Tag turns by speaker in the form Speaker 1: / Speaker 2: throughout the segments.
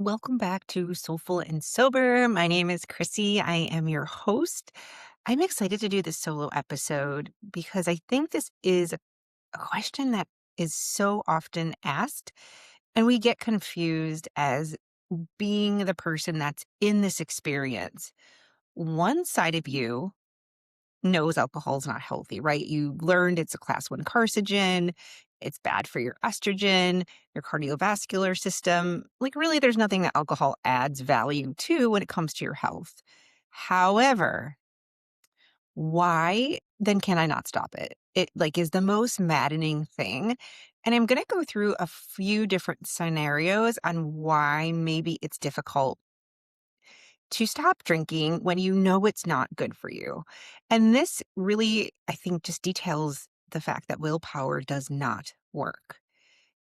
Speaker 1: Welcome back to Soulful and Sober. My name is Chrissy. I am your host. I'm excited to do this solo episode because I think this is a question that is so often asked, and we get confused as being the person that's in this experience. One side of you knows alcohol is not healthy, right? You learned it's a class one carcinogen. It's bad for your estrogen, your cardiovascular system. Like, really, there's nothing that alcohol adds value to when it comes to your health. However, why then can I not stop it? It like is the most maddening thing. And I'm going to go through a few different scenarios on why maybe it's difficult to stop drinking when you know it's not good for you. And this really, I think, just details the fact that willpower does not work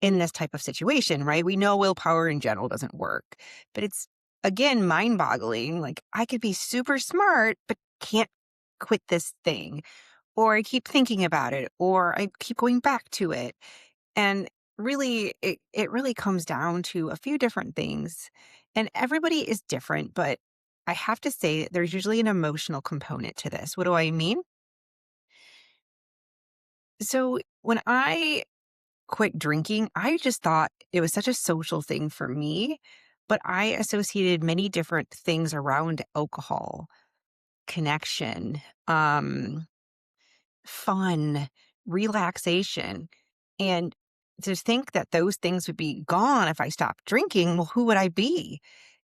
Speaker 1: in this type of situation, right? We know willpower in general doesn't work, but it's again mind boggling. Like, I could be super smart, but can't quit this thing, or I keep thinking about it, or I keep going back to it. And really, it really comes down to a few different things. And everybody is different, but I have to say there's usually an emotional component to this. What do I mean? So when I quit drinking, I just thought it was such a social thing for me, but I associated many different things around alcohol, connection, fun, relaxation. And to think that those things would be gone if I stopped drinking, well, who would I be?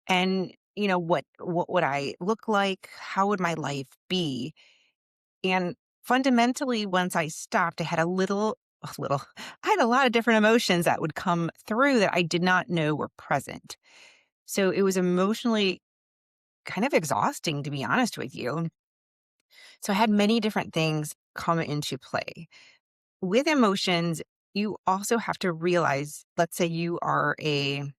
Speaker 1: And what would I look like? How would my life be? And fundamentally, once I stopped, I had a little, I had a lot of different emotions that would come through that I did not know were present. So it was emotionally kind of exhausting, to be honest with you. So I had many different things come into play. With emotions, you also have to realize, let's say you are a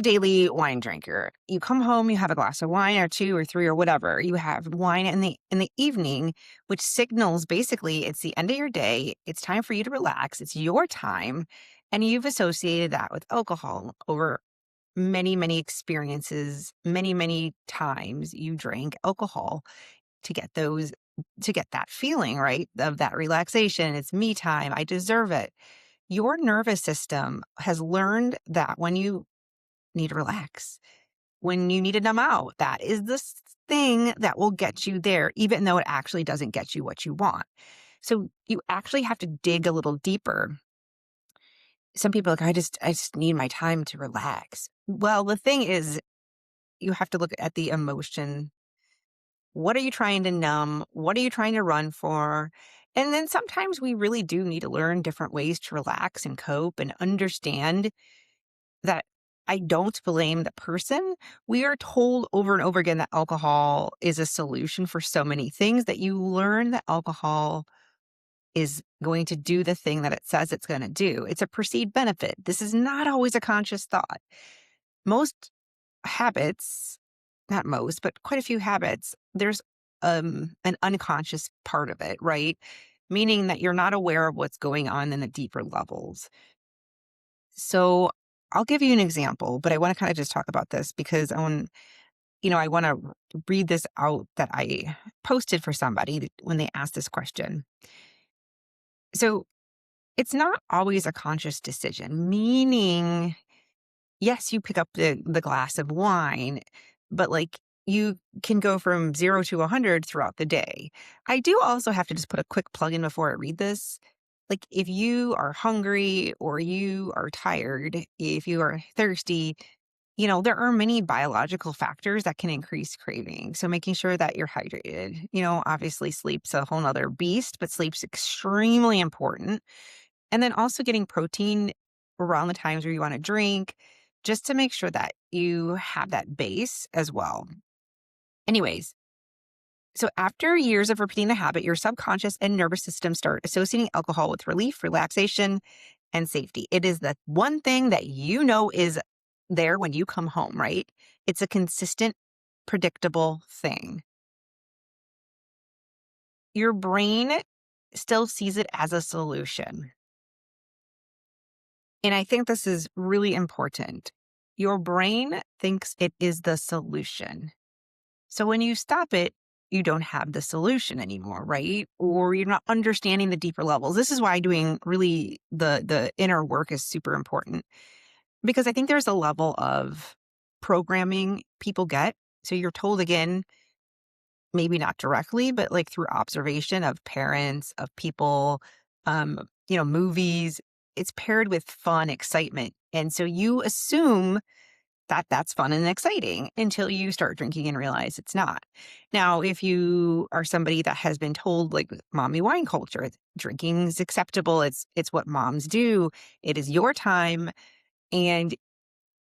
Speaker 1: daily wine drinker. You come home, you have a glass of wine or two or three or whatever. You have wine in the evening, which signals basically it's the end of your day. It's time for you to relax. It's your time. And you've associated that with alcohol over many, many experiences, many, many times you drank alcohol to get that feeling, right? Of that relaxation. It's me time. I deserve it. Your nervous system has learned that when you need to relax, when you need to numb out, that is the thing that will get you there, even though it actually doesn't get you what you want. So you actually have to dig a little deeper. Some people are like, I just need my time to relax. Well, the thing is, you have to look at the emotion. What are you trying to numb? What are you trying to run for? And then sometimes we really do need to learn different ways to relax and cope and understand that I don't blame the person. We are told over and over again that alcohol is a solution for so many things that you learn that alcohol is going to do the thing that it says it's going to do. It's a perceived benefit. This is not always a conscious thought. Most habits, not most, but quite a few habits, there's an unconscious part of it, right? Meaning that you're not aware of what's going on in the deeper levels. So I'll give you an example, but I want to kind of just talk about this because I want to read this out that I posted for somebody when they asked this question. So it's not always a conscious decision, meaning, yes, you pick up the glass of wine, but like you can go from 0 to 100 throughout the day. I do also have to just put a quick plug in before I read this. Like, if you are hungry or you are tired, if you are thirsty, there are many biological factors that can increase craving. So making sure that you're hydrated, obviously sleep's a whole nother beast, but sleep's extremely important. And then also getting protein around the times where you want to drink, just to make sure that you have that base as well. Anyways, so after years of repeating the habit, your subconscious and nervous system start associating alcohol with relief, relaxation, and safety. It is the one thing that you know is there when you come home, right? It's a consistent, predictable thing. Your brain still sees it as a solution. And I think this is really important. Your brain thinks it is the solution. So when you stop it, you don't have the solution anymore, right? Or you're not understanding the deeper levels. This is why doing really the inner work is super important because I think there's a level of programming people get. So you're told again, maybe not directly, but like through observation of parents, of people, movies. It's paired with fun, excitement. And so you assume that that's fun and exciting until you start drinking and realize it's not. Now, if you are somebody that has been told like mommy wine culture, drinking is acceptable, it's what moms do, it is your time and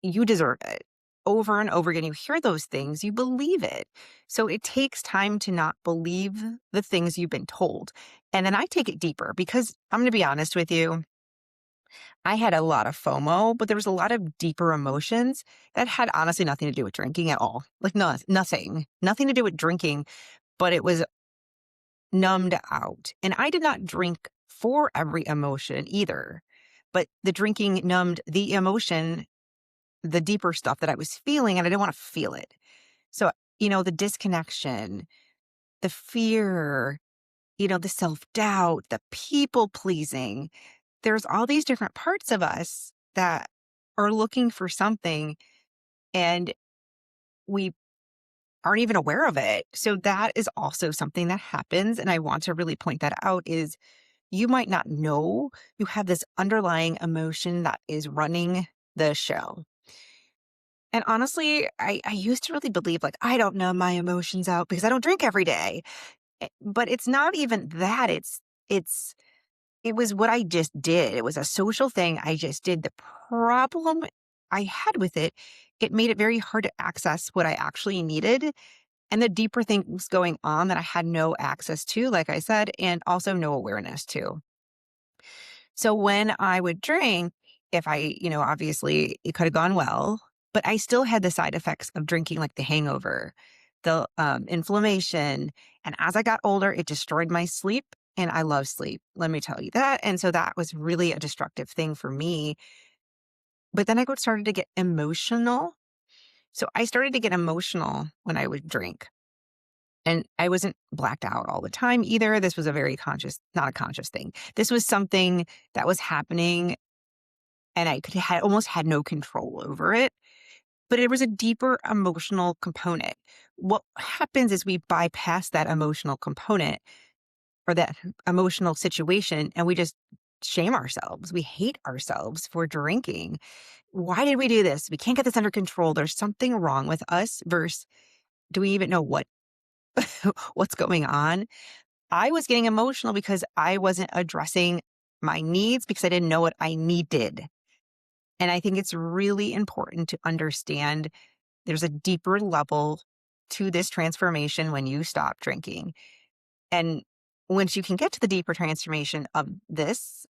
Speaker 1: you deserve it. Over and over again, you hear those things, you believe it. So it takes time to not believe the things you've been told. And then I take it deeper because I'm going to be honest with you. I had a lot of FOMO, but there was a lot of deeper emotions that had honestly nothing to do with drinking at all. Like nothing to do with drinking, but it was numbed out. And I did not drink for every emotion either, but the drinking numbed the emotion, the deeper stuff that I was feeling, and I didn't want to feel it. So, the disconnection, the fear, the self doubt, the people pleasing, there's all these different parts of us that are looking for something and we aren't even aware of it. So that is also something that happens. And I want to really point that out is you might not know you have this underlying emotion that is running the show. And honestly, I used to really believe like, I don't know my emotions out because I don't drink every day. But it's not even that. It's It was what I just did. It was a social thing I just did. The problem I had with it, it made it very hard to access what I actually needed and the deeper things going on that I had no access to, like I said, and also no awareness to. So when I would drink, if I, obviously it could have gone well, but I still had the side effects of drinking, like the hangover, the inflammation. And as I got older, it destroyed my sleep. And I love sleep, let me tell you that. And so that was really a destructive thing for me. But then started to get emotional. So I started to get emotional when I would drink. And I wasn't blacked out all the time either. This was a very not a conscious thing. This was something that was happening and I had almost had no control over it. But it was a deeper emotional component. What happens is we bypass that emotional component or that emotional situation and we just shame ourselves. We hate ourselves for drinking. Why did we do this? We can't get this under control. There's something wrong with us versus do we even know what's going on? I was getting emotional because I wasn't addressing my needs because I didn't know what I needed. And I think it's really important to understand there's a deeper level to this transformation when you stop drinking. And once you can get to the deeper transformation of this,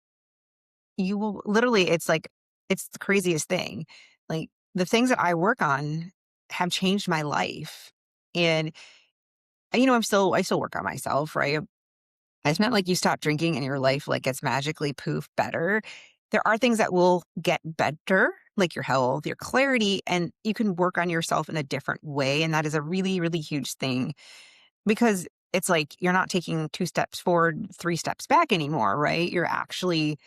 Speaker 1: you will literally, it's the craziest thing. Like the things that I work on have changed my life. And, I still work on myself, right? It's not like you stop drinking and your life like gets magically poof better. There are things that will get better, like your health, your clarity, and you can work on yourself in a different way. And that is a really, really huge thing because it's like you're not taking 2 steps forward, 3 steps back anymore, right? You're actually,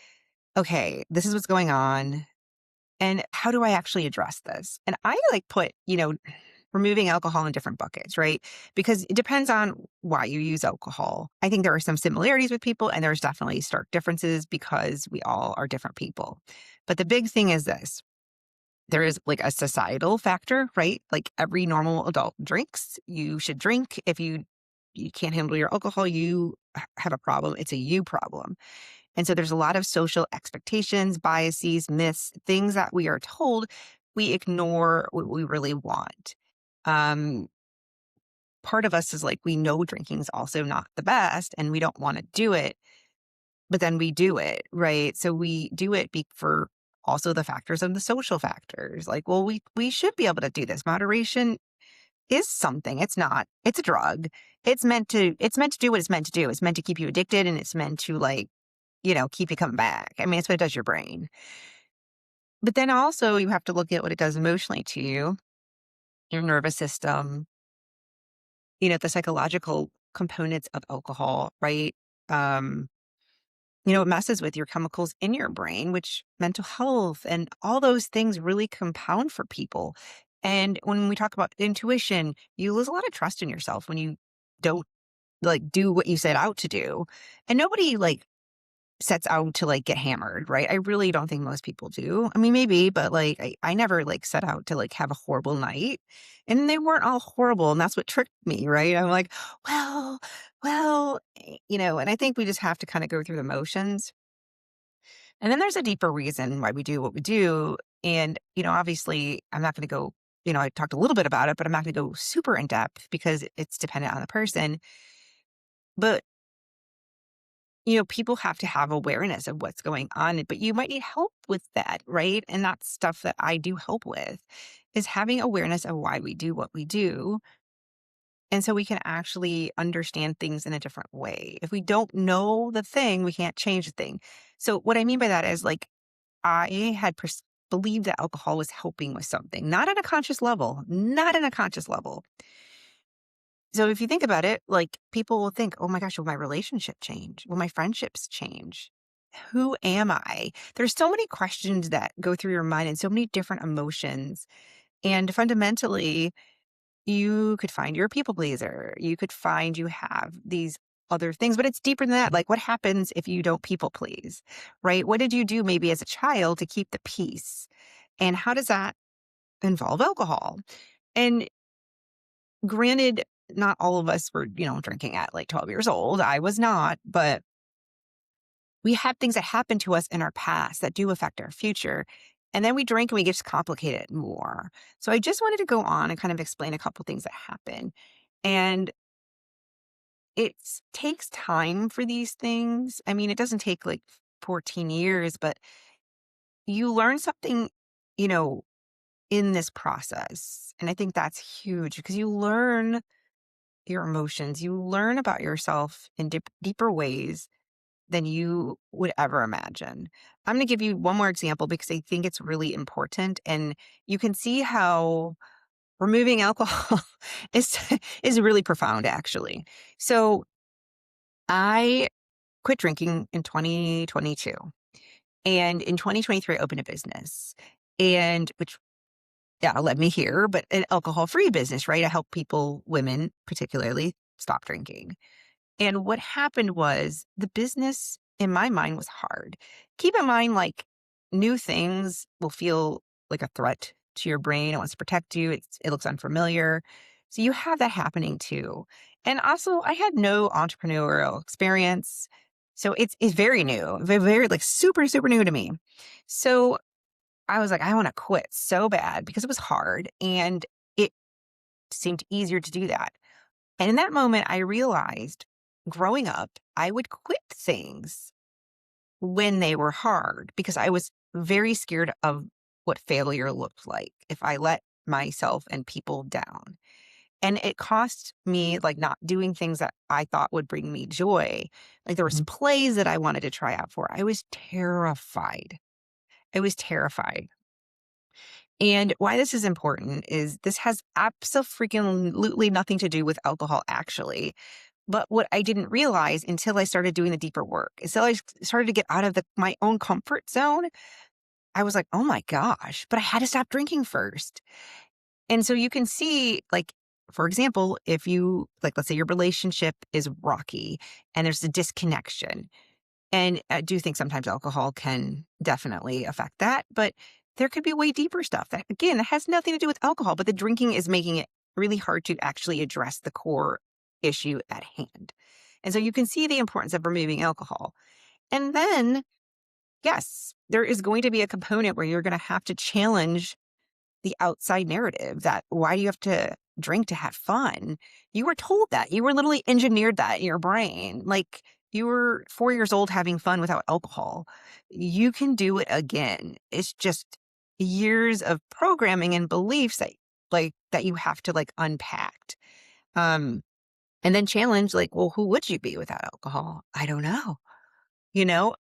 Speaker 1: okay, this is what's going on. And how do I actually address this? And I like put, removing alcohol in different buckets, right? Because it depends on why you use alcohol. I think there are some similarities with people and there's definitely stark differences because we all are different people. But the big thing is this. There is like a societal factor, right? Like every normal adult drinks. You should drink. If you can't handle your alcohol, you have a problem. It's a you problem. And so there's a lot of social expectations, biases, myths, things that we are told we ignore what we really want. Um, Part of us is like, we know drinking is also not the best and we don't want to do it, but then we do it, right? So we do it for also the factors of the social factors. Like, well, we should be able to do this. Moderation is something. It's not. It's a drug. It's meant to do what it's meant to do. It's meant to keep you addicted and it's meant to keep you coming back. I mean, it's what it does to your brain. But then also you have to look at what it does emotionally to you, your nervous system, the psychological components of alcohol, right? Um, it messes with your chemicals in your brain, which mental health and all those things really compound for people. And when we talk about intuition, you lose a lot of trust in yourself when you don't do what you set out to do. And nobody sets out to get hammered, right? I really don't think most people do. I mean, maybe, but I never set out to have a horrible night. And they weren't all horrible. And that's what tricked me, right? I'm like, well, and I think we just have to kind of go through the motions. And then there's a deeper reason why we do what we do. And, obviously, I'm not going to go, I talked a little bit about it, but I'm not going to go super in depth because it's dependent on the person. But people have to have awareness of what's going on, but you might need help with that, right? And that's stuff that I do help with is having awareness of why we do what we do. And so we can actually understand things in a different way. If we don't know the thing, we can't change the thing. So what I mean by that is I had believed that alcohol was helping with something, not at a conscious level, not in a conscious level. So if you think about it, people will think, oh my gosh, will my relationship change? Will my friendships change? Who am I? There's so many questions that go through your mind and so many different emotions. And fundamentally, you could find you're a people pleaser. You could find you have these other things, but it's deeper than that. Like, what happens if you don't people please, right? What did you do maybe as a child to keep the peace? And how does that involve alcohol? And granted, not all of us were, drinking at 12 years old. I was not, but we have things that happen to us in our past that do affect our future. And then we drink and we just complicate it more. So I just wanted to go on and kind of explain a couple things that happen. And it takes time for these things. I mean, it doesn't take 14 years, but you learn something, you know, in this process. And I think that's huge because you learn your emotions, you learn about yourself in deeper ways than you would ever imagine. I'm going to give you one more example because I think it's really important. And you can see how removing alcohol is, is really profound, actually. So I quit drinking in 2022. And in 2023, I opened a business, and which, yeah, led me here, but an alcohol free business, right? I help people, women particularly, stop drinking. And what happened was the business in my mind was hard. Keep in mind, new things will feel like a threat to your brain. It wants to protect you. It looks unfamiliar. So you have that happening too. And also I had no entrepreneurial experience. So it's very new, very super, super new to me. So I was like, I want to quit so bad because it was hard and it seemed easier to do that. And in that moment, I realized growing up, I would quit things when they were hard because I was very scared of what failure looked like if I let myself and people down. And it cost me not doing things that I thought would bring me joy. Like there was plays that I wanted to try out for. I was terrified. I was terrified. And why this is important is this has absolutely nothing to do with alcohol, actually. But what I didn't realize until I started doing the deeper work, until I started to get out of my own comfort zone, I was like, oh my gosh, but I had to stop drinking first. And so you can see, for example, if you, let's say your relationship is rocky and there's a disconnection. And I do think sometimes alcohol can definitely affect that, but there could be way deeper stuff that, again, it has nothing to do with alcohol, but the drinking is making it really hard to actually address the core issue at hand. And so you can see the importance of removing alcohol. And then, yes, there is going to be a component where you're going to have to challenge the outside narrative that why do you have to drink to have fun? You were told that. You were literally engineered that in your brain. You were 4 years old having fun without alcohol. You can do it again. It's just years of programming and beliefs that you have to unpack. Um, and then challenge well, who would you be without alcohol? I don't know.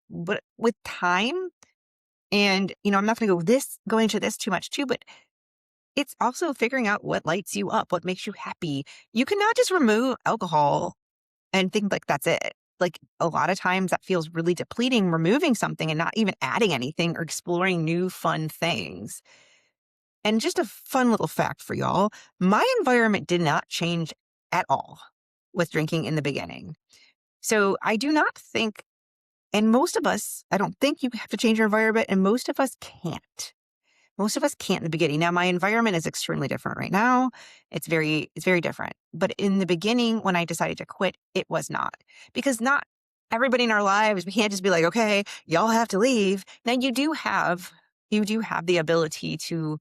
Speaker 1: But with time And, I'm not going to go into this too much too, but it's also figuring out what lights you up, what makes you happy. You cannot just remove alcohol and think like that's it. Like a lot of times that feels really depleting, removing something and not even adding anything or exploring new fun things. And just a fun little fact for y'all, my environment did not change at all with drinking in the beginning. So I do not think, and most of us, I don't think you have to change your environment, and most of us can't. Most of us can't in the beginning. Now, my environment is extremely different right now. It's very different. But in the beginning, when I decided to quit, it was not. Because not everybody in our lives, we can't just be like, okay, y'all have to leave. Now you do have the ability to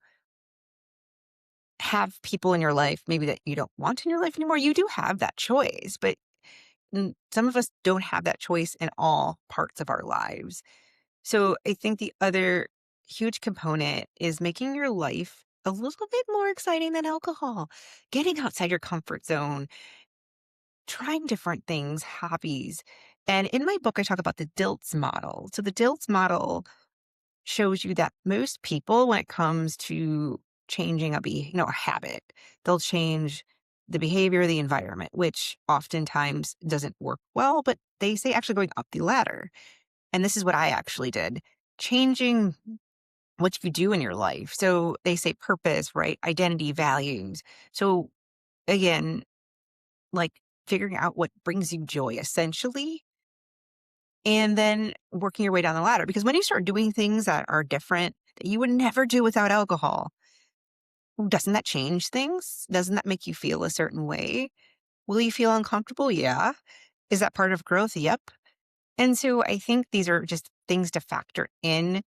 Speaker 1: have people in your life maybe that you don't want in your life anymore. You do have that choice, but some of us don't have that choice in all parts of our lives. So I think the other huge component is making your life a little bit more exciting than alcohol, getting outside your comfort zone, trying different things, hobbies. And in my book, I talk about the DILTS model. So the DILTS model shows you that most people, when it comes to changing a habit, they'll change the behavior, the environment, which oftentimes doesn't work well, but they say actually going up the ladder. And this is what I actually did. Changing what you do in your life. So they say purpose, right? Identity, values. So again, like figuring out what brings you joy essentially, and then working your way down the ladder. Because when you start doing things that are different that you would never do without alcohol, doesn't that change things? Doesn't that make you feel a certain way? Will you feel uncomfortable? Yeah. Is that part of growth? Yep. And so I think these are just things to factor in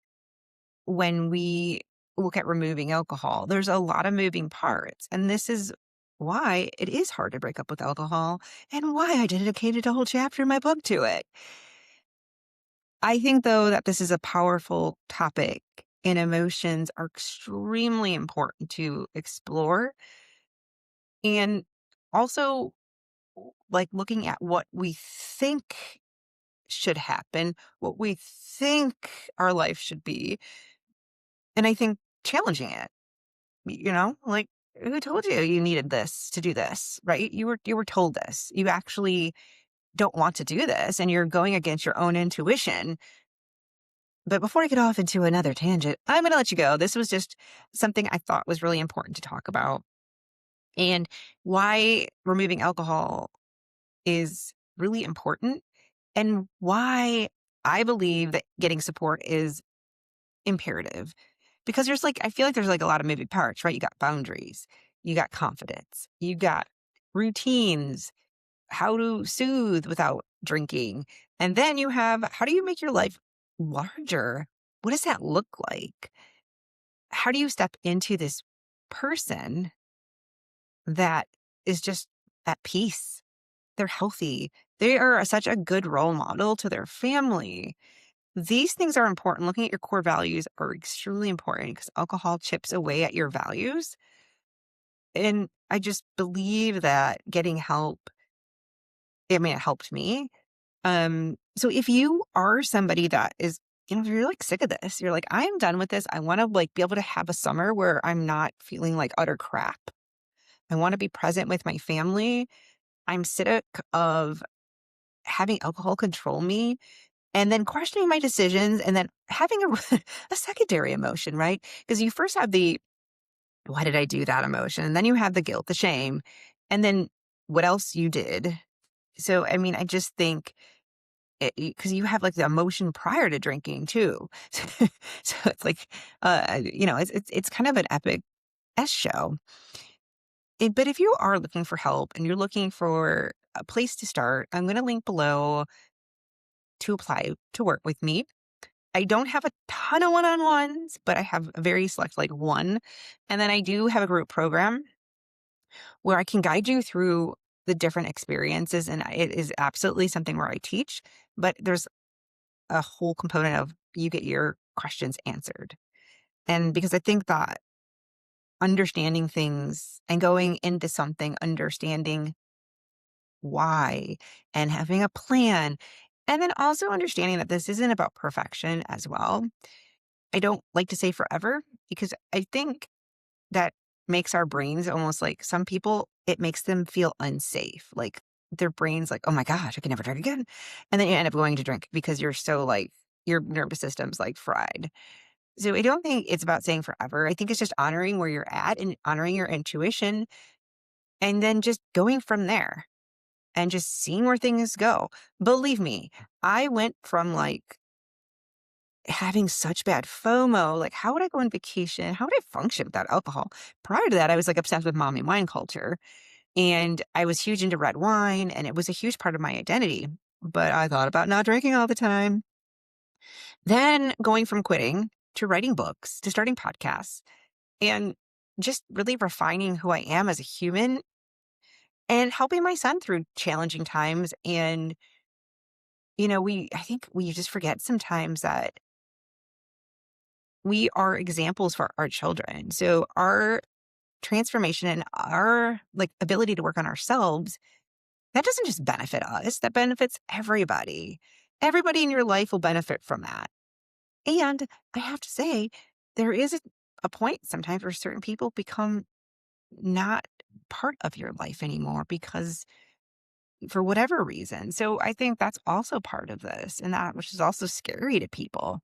Speaker 1: when we look at removing alcohol. There's a lot of moving parts. And this is why it is hard to break up with alcohol and why I dedicated a whole chapter in my book to it. I think, though, that this is a powerful topic and emotions are extremely important to explore. And also, like looking at what we think should happen, what we think our life should be. And I think challenging it. Like who told you you needed this to do this, right? You were told this. You actually don't want to do this and you're going against your own intuition. But before I get off into another tangent, I'm going to let you go. This was just something I thought was really important to talk about and why removing alcohol is really important and why I believe that getting support is imperative. Because I feel like there's like a lot of moving parts, right? You got boundaries, you got confidence, you got routines, how to soothe without drinking. And then you have how do you make your life larger? What does that look like? How do you step into this person that is just at peace? They're healthy. They are such a good role model to their family. These things are important. Looking at your core values are extremely important because alcohol chips away at your values. And I just believe that getting help, I mean, it helped me. So if you are somebody that is, if you're like sick of this, you're like, I am done with this. I want to like be able to have a summer where I'm not feeling like utter crap. I want to be present with my family. I'm sick of having alcohol control me and then questioning my decisions and then having a secondary emotion, right? Because you first have the, why did I do that emotion? And then you have the guilt, the shame, and then what else you did. So, I mean, I just think because you have like the emotion prior to drinking too. So it's like, it's kind of an epic S show. But if you are looking for help and you're looking for a place to start, I'm going to link below to apply to work with me. I don't have a ton of one-on-ones, but I have a very select like one. And then I do have a group program where I can guide you through the different experiences. And it is absolutely something where I teach, but there's a whole component of you get your questions answered. And because I think that understanding things and going into something, understanding why and having a plan, and then also understanding that this isn't about perfection as well. I don't like to say forever because I think that makes our brains almost like some people, it makes them feel unsafe. Like their brain's like, oh my gosh, I can never drink again. And then you end up going to drink because you're so like, your nervous system's like fried. So I don't think it's about saying forever. I think it's just honoring where you're at and honoring your intuition and then just going from there and just seeing where things go. Believe me, I went from like having such bad FOMO, like how would I go on vacation? How would I function without alcohol? Prior to that, I was like obsessed with mommy wine culture and I was huge into red wine and it was a huge part of my identity. But I thought about not drinking all the time. Then going from quitting to writing books to starting podcasts and just really refining who I am as a human and helping my son through challenging times. And, I think we just forget sometimes that we are examples for our children. So our transformation and our like ability to work on ourselves, that doesn't just benefit us, that benefits everybody. Everybody in your life will benefit from that. And I have to say, there is a point sometimes where certain people become not part of your life anymore because for whatever reason. So I think that's also part of this and that which is also scary to people.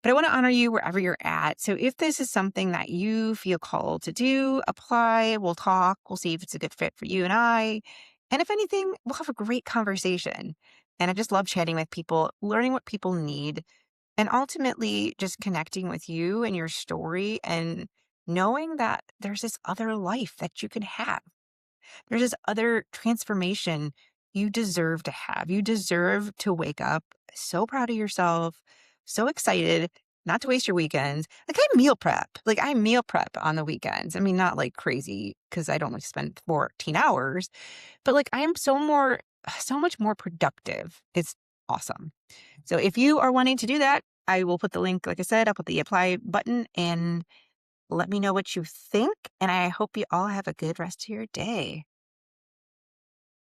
Speaker 1: But I want to honor you wherever you're at. So if this is something that you feel called to do, apply, we'll talk, we'll see if it's a good fit for you and I. And if anything, we'll have a great conversation. And I just love chatting with people, learning what people need, and ultimately just connecting with you and your story and knowing that there's this other life that you can have. There's this other transformation you deserve to have. You deserve to wake up so proud of yourself, so excited, not to waste your weekends. Like I meal prep. Like I meal prep on the weekends. I mean, not like crazy because I don't like spend 14 hours, but like I am so much more productive. It's awesome. So if you are wanting to do that, I will put the link, like I said, I'll put the apply button and let me know what you think. And I hope you all have a good rest of your day.